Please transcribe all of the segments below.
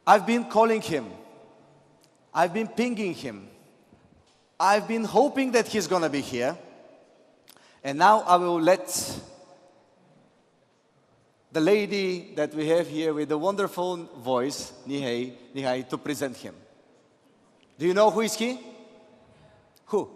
I've been calling him. I've been pinging him. I've been hoping that he's going to be here. And now I will let the lady that we have here with the wonderful voice, Nihai, to present him. Do you know who is he? Who?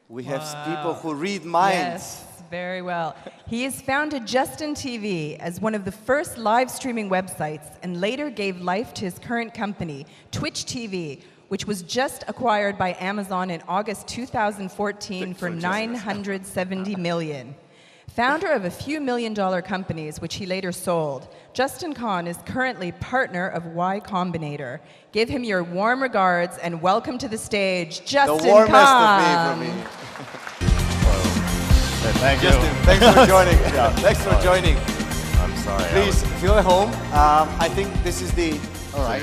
We have people who read minds. Yes, very well. He has founded Justin TV as one of the first live streaming websites and later gave life to his current company, Twitch TV, which was just acquired by Amazon in August 2014 for $970 million. Founder of a few million-dollar companies, which he later sold, Justin Kahn is currently partner of Ycombinator. Give him your warm regards and welcome to the stage, Justin Kahn. The warmest of me for me. Thank you. Justin, thanks for joining. Thanks for joining. I'm sorry. Please feel at home. I think this is the. All right.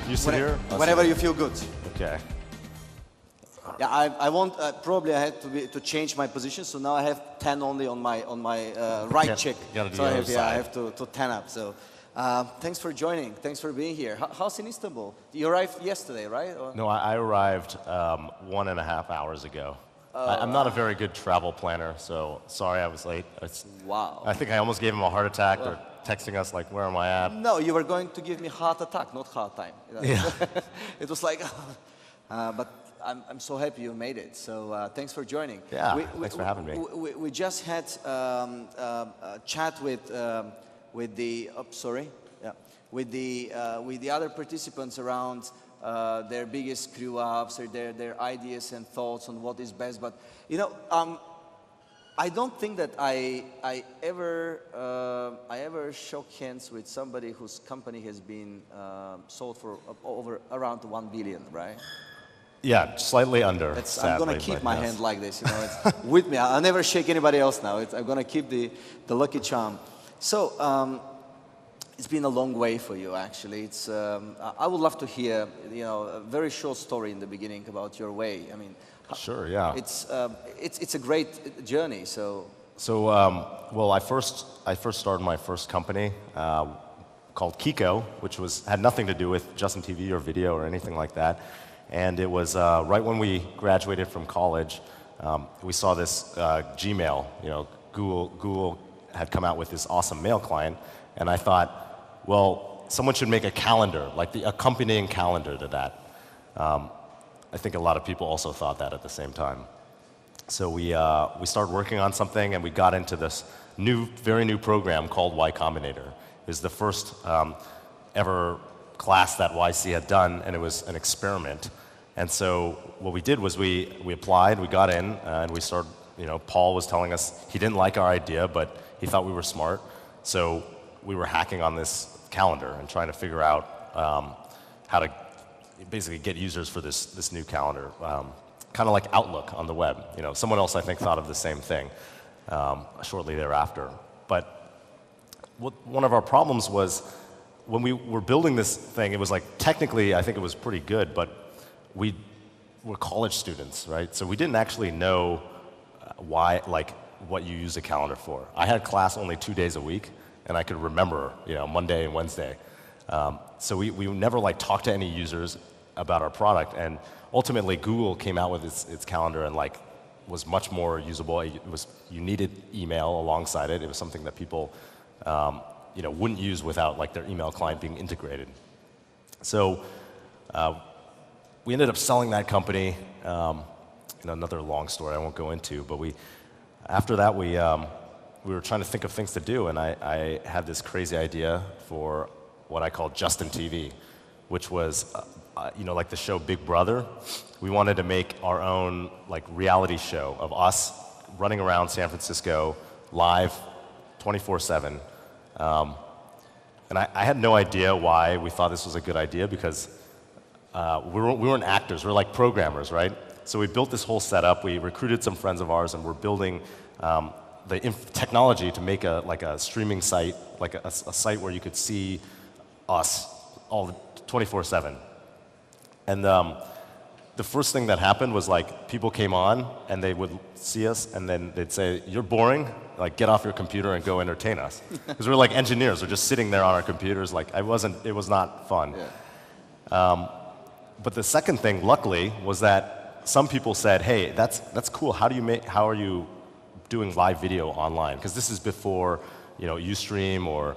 You sit here. Whenever you feel good. Okay. Yeah, I won't. Probably I had to change my position, so now I have 10 only on my right cheek. So I have to 10 up. So thanks for joining. Thanks for being here. How's in Istanbul? You arrived yesterday, right? Or? No, I arrived 1.5 hours ago. I'm not a very good travel planner, so sorry I was late. Wow. I think I almost gave him a heart attack. They're texting us like, where am I at? No, you were going to give me heart attack, not hard time. Yeah. It was like, but I'm so happy you made it. So thanks for joining. Yeah, thanks for having me. We just had a chat with the with the other participants around their biggest screw ups or their ideas and thoughts on what is best. But you know, I don't think that I ever shook hands with somebody whose company has been sold for around 1 billion, right? Yeah, slightly under. I'm going to keep my hand like this, you know, it's with me. I'll never shake anybody else now. I'm going to keep the lucky charm. So it's been a long way for you, actually. It's I would love to hear, you know, a very short story in the beginning about your way. I mean, sure, yeah. It's a great journey. So well, I first started my first company called Kiko, which had nothing to do with Justin TV or video or anything like that. And it was right when we graduated from college, we saw this Gmail, you know, Google had come out with this awesome mail client, and I thought, well, someone should make a calendar, like the accompanying calendar to that. I think a lot of people also thought that at the same time. So we started working on something, and we got into this very new program called Ycombinator. It was the first ever class that YC had done, and it was an experiment. And so what we did was we applied, we got in, and we started, you know, Paul was telling us he didn't like our idea, but he thought we were smart. So we were hacking on this calendar and trying to figure out how to basically get users for this new calendar. Kind of like Outlook on the web. You know, someone else I think thought of the same thing shortly thereafter. But one of our problems was when we were building this thing, it was like technically I think it was pretty good, but we were college students, right? So we didn't actually know what you use a calendar for. I had class only 2 days a week, and I could remember, you know, Monday and Wednesday. So we never talked to any users about our product, and ultimately Google came out with its calendar and was much more usable. You needed email alongside it. It was something that people you know, wouldn't use without their email client being integrated. So we ended up selling that company. You know, another long story I won't go into, but after that we were trying to think of things to do, and I had this crazy idea for what I called Justin TV, which was you know, like the show Big Brother. We wanted to make our own reality show of us running around San Francisco live 24/7. And I had no idea why we thought this was a good idea, because we weren't actors, we're like programmers, right? So we built this whole setup, we recruited some friends of ours, and we're building the technology to make a streaming site, a site where you could see us all 24/7. And the first thing that happened was like people came on and they would see us and then they'd say, "You're boring. Like get off your computer and go entertain us." Because we're like engineers. We're just sitting there on our computers. Like it was not fun. Yeah. But the second thing, luckily, was that some people said, "Hey, that's cool. How are you doing live video online?" Because this is before, Ustream or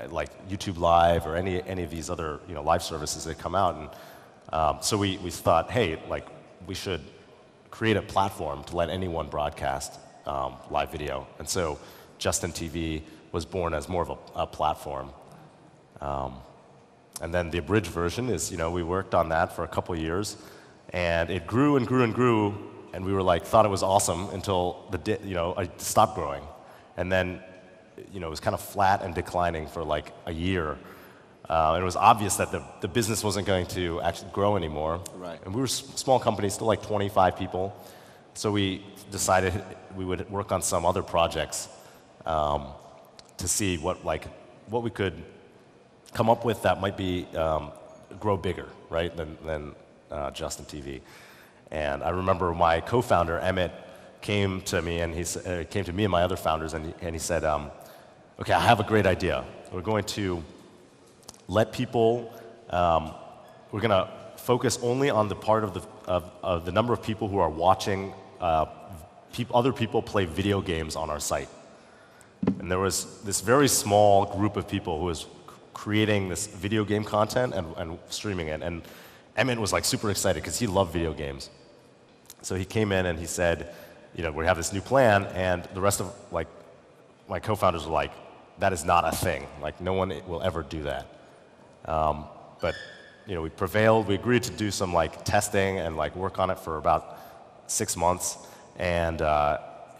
like YouTube Live or any of these other live services that come out. And so we thought, hey, like we should create a platform to let anyone broadcast live video. And so Justin TV was born as more of a platform. And then the abridged version is, we worked on that for a couple of years, and it grew and grew and grew, and we were like, thought it was awesome until it stopped growing. And then, it was kind of flat and declining for like a year. And it was obvious that the business wasn't going to actually grow anymore. Right. And we were a small company, still like 25 people. So we decided we would work on some other projects to see what we could come up with that might be grow bigger, right, than Justin TV. And I remember my co-founder Emmett came to me and came to me and my other founders and he said, "Okay, I have a great idea. We're going to let people. We're going to focus only on the part of the number of people who are watching other people play video games on our site." And there was this very small group of people who was creating this video game content and streaming it. And Emmett was like super excited because he loved video games. So he came in and he said, we have this new plan, and the rest of my co-founders were like, that is not a thing. Like no one will ever do that. But we prevailed. We agreed to do some testing and work on it for about 6 months. And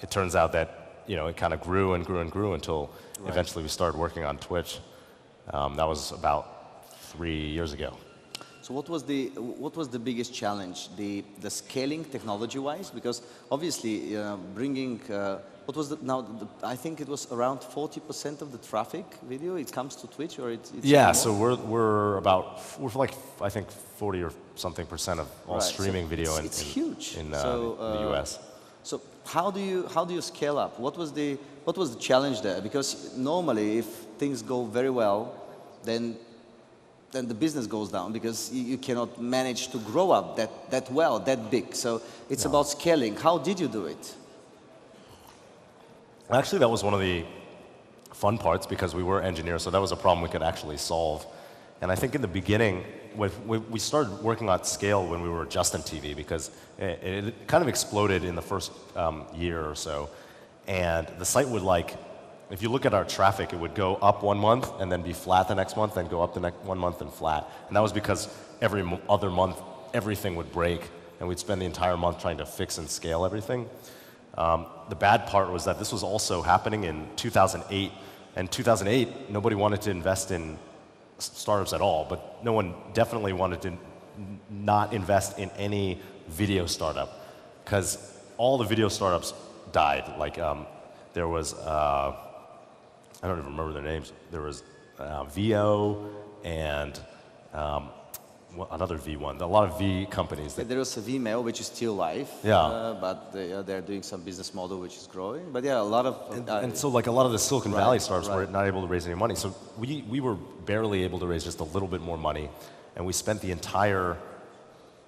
it turns out that it kind of grew and grew and grew until eventually we started working on Twitch. That was about 3 years ago. So what was the biggest challenge? The scaling technology-wise, because obviously bringing what was I think it was around 40% of the traffic video. It comes to Twitch, or it's yeah. So we're like I think 40 or something percent of all streaming video in huge in the US. So how do you scale up? What was the challenge there? Because normally if things go very well, then the business goes down because you cannot manage to grow up that big. So it's about scaling. How did you do it? Actually, that was one of the fun parts because we were engineers, so that was a problem we could actually solve. And I think in the beginning, we started working on scale when we were Justin TV because it kind of exploded in the first year or so. And the site would if you look at our traffic, it would go up 1 month and then be flat the next month, then go up the next 1 month and flat. And that was because every other month, everything would break, and we'd spend the entire month trying to fix and scale everything. The bad part was that this was also happening in 2008. And 2008, nobody wanted to invest in startups at all, but no one definitely wanted to not invest in any video startup, because all the video startups died. There was, I don't even remember their names. There was VO and another V1. A lot of V companies. There was a Vimeo, which is still live. Yeah. But they're doing some business model which is growing. But yeah, a lot of... and so a lot of the Silicon Valley startups were not able to raise any money. So we were barely able to raise just a little bit more money. And we spent the entire...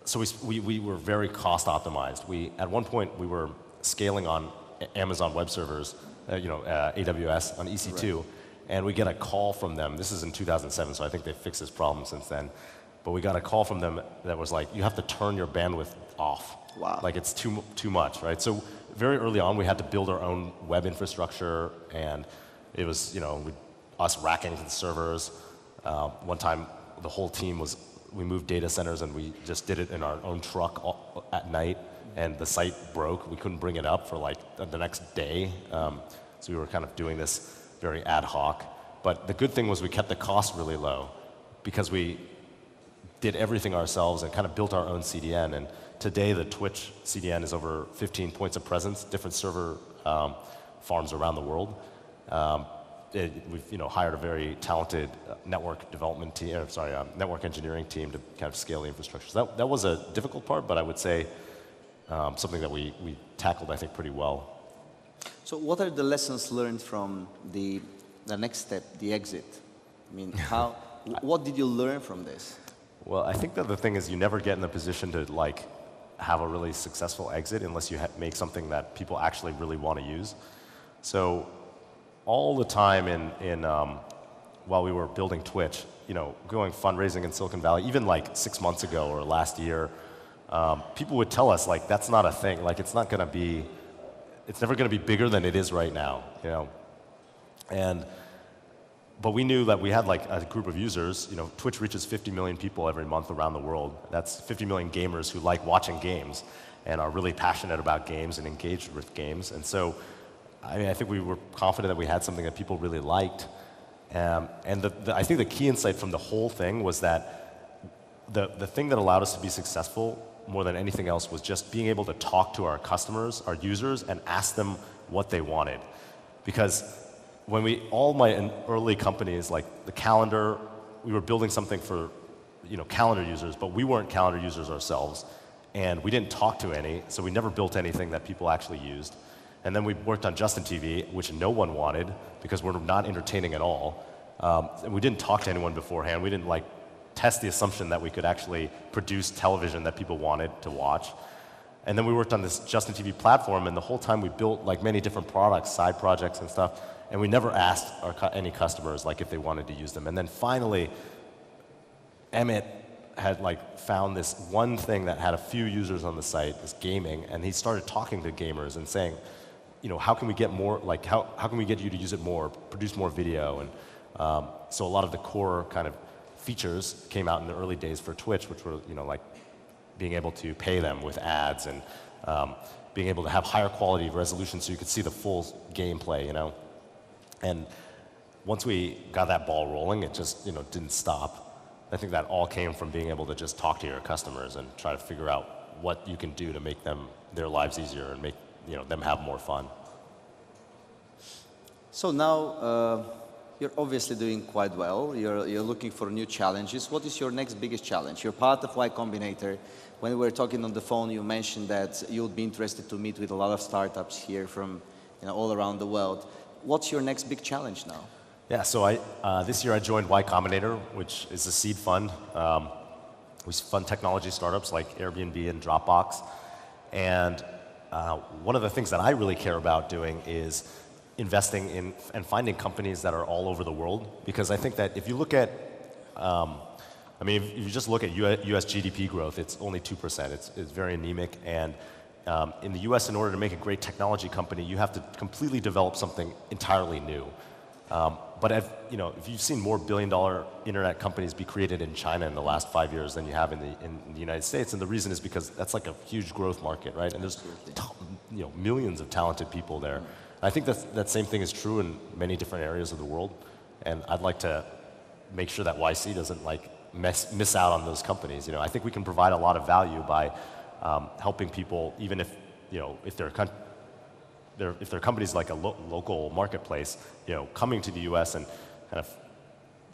So we were very cost optimized. At one point, we were scaling on Amazon Web Servers, AWS on EC2, and we get a call from them. This is in 2007, so I think they've fixed this problem since then. But we got a call from them that was like, you have to turn your bandwidth off. Wow. It's too much, right? So very early on, we had to build our own web infrastructure, and it was, us racking the servers. One time, the whole team we moved data centers, and we just did it in our own truck at night. And the site broke. We couldn't bring it up for the next day. So we were kind of doing this very ad hoc. But the good thing was we kept the cost really low because we did everything ourselves and kind of built our own CDN. And today the Twitch CDN is over 15 points of presence, different server farms around the world. we've hired a very talented network development team, network engineering team to kind of scale the infrastructure. So that was a difficult part, but I would say something that we tackled, I think, pretty well. So what are the lessons learned from the next step, the exit? I mean, what did you learn from this? Well, I think that the thing is you never get in the position to have a really successful exit unless you make something that people actually really want to use. So all the time while we were building Twitch, going fundraising in Silicon Valley, even 6 months ago or last year, people would tell us that's not a thing. It's never going to be bigger than it is right now, But we knew that we had a group of users. Twitch reaches 50 million people every month around the world. That's 50 million gamers who like watching games and are really passionate about games and engaged with games. And so, I think we were confident that we had something that people really liked. And I think the key insight from the whole thing was that the thing that allowed us to be successful more than anything else was just being able to talk to our customers, our users, and ask them what they wanted. Because when all my early companies, like the calendar, we were building something for calendar users, but we weren't calendar users ourselves, and we didn't talk to any, so we never built anything that people actually used. And then we worked on Justin TV, which no one wanted because we're not entertaining at all. And we didn't talk to anyone beforehand. We didn't test the assumption that we could actually produce television that people wanted to watch. And then we worked on this Justin TV platform, and the whole time we built many different products, side projects and stuff, and we never asked any customers if they wanted to use them. And then finally, Emmett had found this one thing that had a few users on the site, this gaming, and he started talking to gamers and saying, how can we get more, how can we get you to use it more, produce more video? And so a lot of the core kind of features came out in the early days for Twitch, which were, being able to pay them with ads and being able to have higher quality resolution so you could see the full gameplay, And once we got that ball rolling, it just, didn't stop. I think that all came from being able to just talk to your customers and try to figure out what you can do to make their lives easier and make them have more fun. So now you're obviously doing quite well. You're looking for new challenges. What is your next biggest challenge? You're part of Ycombinator. When we were talking on the phone, you mentioned that you would be interested to meet with a lot of startups here from all around the world. What's your next big challenge now? Yeah, so this year I joined Ycombinator, which is a seed fund. We fund technology startups like Airbnb and Dropbox. And one of the things that I really care about doing is investing in and finding companies that are all over the world. Because I think that if you look at, if you just look at US GDP growth, it's only 2%. It's very anemic. And in the US, in order to make a great technology company, you have to completely develop something entirely new. But if you've seen more billion-dollar internet companies be created in China in the last 5 years than you have in the United States, and the reason is because that's a huge growth market, right? And there's millions of talented people there. I think that same thing is true in many different areas of the world, and I'd like to make sure that YC doesn't miss out on those companies. I think we can provide a lot of value by helping people, even if if they're companies like a local marketplace, coming to the U.S. and kind of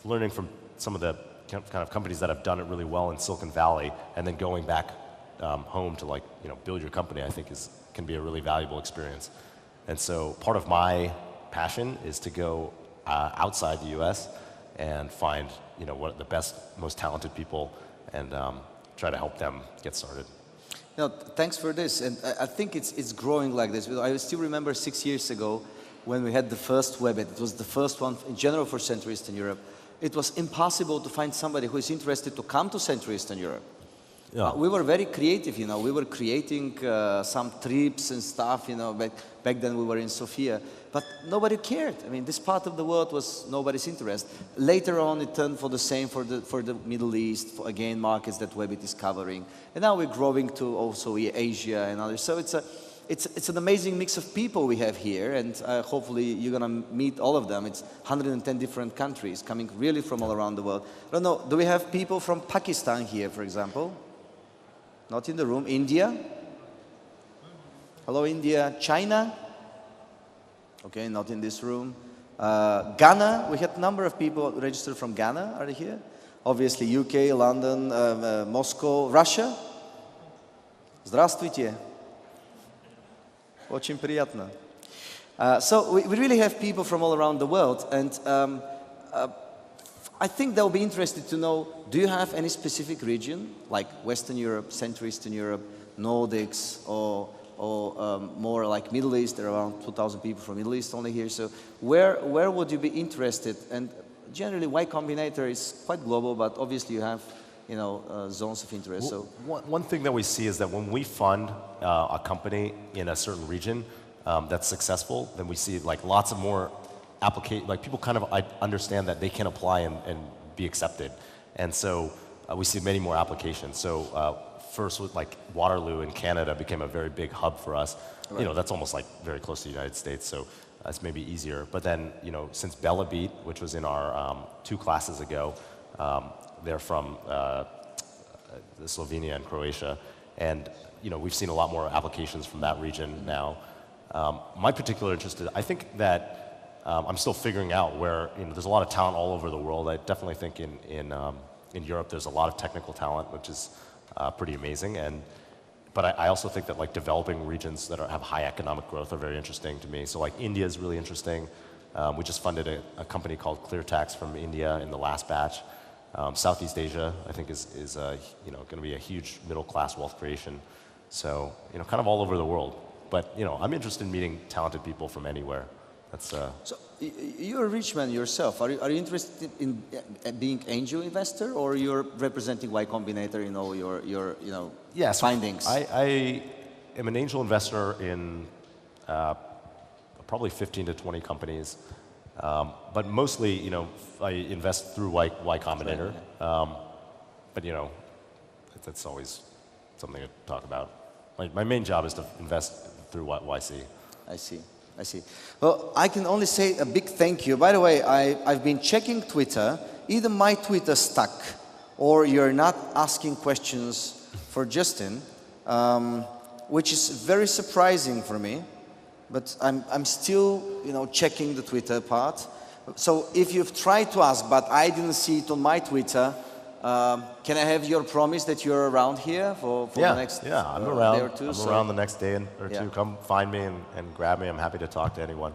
learning from some of the kind of companies that have done it really well in Silicon Valley, and then going back home to build your company, I think can be a really valuable experience. And so part of my passion is to go outside the U.S. and find what the best, most talented people, and try to help them get started. Thanks for this, and I think it's growing like this. I still remember 6 years ago when we had the first Webit. It was the first one in general for Central Eastern Europe. It was impossible to find somebody who is interested to come to Central Eastern Europe. Yeah. We were very creative, we were creating some trips and stuff, back then we were in Sofia, but nobody cared. This part of the world was nobody's interest. Later on, it turned for the same for the Middle East, for again markets that Webit is covering, and now we're growing to also Asia and others. So it's an amazing mix of people we have here, and hopefully you're gonna meet all of them. It's 110 different countries coming really from all around the world. I don't know, do we have people from Pakistan here, for example? Not in the room. India? Hello, India. China? Okay, not in this room. Ghana, we had a number of people registered from Ghana. Are they here? Obviously, UK, London, Moscow, Russia. Здравствуйте. Очень приятно. So we really have people from all around the world, and I think they'll be interested to know, do you have any specific region, like Western Europe, Central Eastern Europe, Nordics, or more like Middle East? There are around 2,000 people from Middle East only here. So where would you be interested? And generally, Ycombinator is quite global, but obviously you have zones of interest. Well, So one thing that we see is that when we fund a company in a certain region that's successful, then we see like lots of more like people kind of understand that they can apply and be accepted. And so we see many more applications. So first with like Waterloo in Canada became a very big hub for us. Right. That's almost like very close to the United States, so that's maybe easier. But then, since Webit, which was in our 2 classes ago, they're from Slovenia and Croatia, and we've seen a lot more applications from that region now. My particular interest is, I think that I'm still figuring out where, there's a lot of talent all over the world. I definitely think in Europe there's a lot of technical talent, which is pretty amazing. But I also think that like developing regions that have high economic growth are very interesting to me. So like India is really interesting. We just funded a company called ClearTax from India in the last batch. Southeast Asia, I think, is going to be a huge middle-class wealth creation. So, kind of all over the world. But, I'm interested in meeting talented people from anywhere. That's. So you're a rich man yourself. Are you interested in being angel investor, or you're representing Ycombinator in all your Yes, findings? I am an angel investor in probably 15 to 20 companies. But mostly, I invest through Ycombinator. But, that's always something to talk about. My main job is to invest through YC. I see. Well, I can only say a big thank you. By the way, I've been checking Twitter. Either my Twitter stuck, or you're not asking questions for Justin, which is very surprising for me. But I'm still, checking the Twitter part. So if you've tried to ask, but I didn't see it on my Twitter, can I have your promise that you're around here for the next I'm around. day or two? I'm around the next day or two. Come find me and grab me. I'm happy to talk to anyone.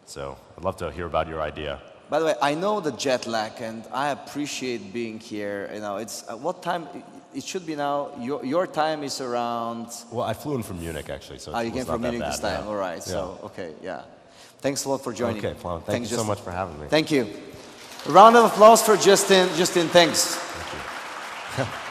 So I'd love to hear about your idea. By the way, I know the jet lag, and I appreciate being here. It's what time? It should be now. Your time is around. Well, I flew in from Munich actually, so you came from Munich this time. Yeah. All right. Yeah. So okay, yeah. Thanks a lot for joining. Okay, well, thank you so much for having me. Thank you. A round of applause for Justin. Justin, thanks. Thank you.